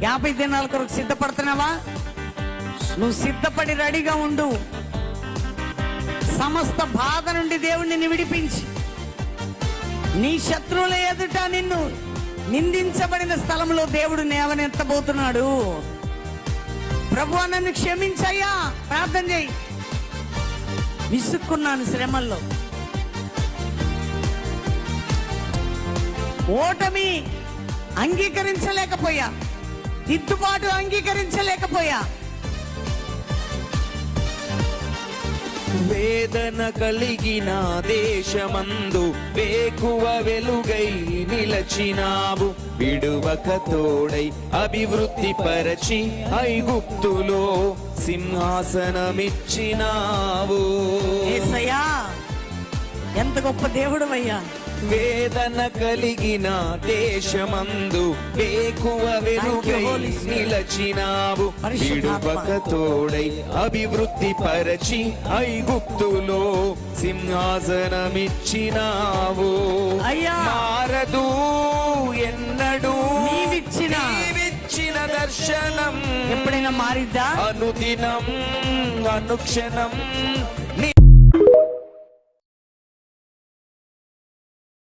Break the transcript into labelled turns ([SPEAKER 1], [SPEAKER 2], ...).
[SPEAKER 1] 50 దినాల కొరకు సిద్ధపడుతున్నావా? నువ్వు సిద్ధపడి రెడీగా ఉండు. సమస్త బాధ నుండి దేవుడిని విడిపించి, నీ శత్రువుల ఎదుట నిన్ను నిందించబడిన స్థలంలో దేవుడు లేవనెత్తబోతున్నాడు. ప్రభువా నన్ను క్షమించయ్యా, ప్రార్థన చేయి. విసుక్కున్నాను శ్రమల్లో, ఓటమి అంగీకరించలేకపోయా, దిద్దుబాటు అంగీకరించలేకపోయా.
[SPEAKER 2] వేదన కలిగిన దేశమందు వేకువ వెలుగై నిలచినావు. విడువక తోడై అభివృద్ధి పరచి ఐగుప్తులో సింహాసనమిచ్చినావు.
[SPEAKER 1] యేసయ్యా, ఎంత గొప్ప దేవుడవయ్యా.
[SPEAKER 2] వేదన కలిగిన దేశమందు వేకువ వెలుగై నిలచినావు. విడువక తోడై అభివృద్ధి పరచి ఐగుప్తులో సింహాసనమిచ్చినావు. మారదు ఎన్నడూ నీవిచ్చిన దర్శనం.
[SPEAKER 1] ఎప్పుడైనా మారిద్దా?
[SPEAKER 2] అనుదినం అనుక్షణం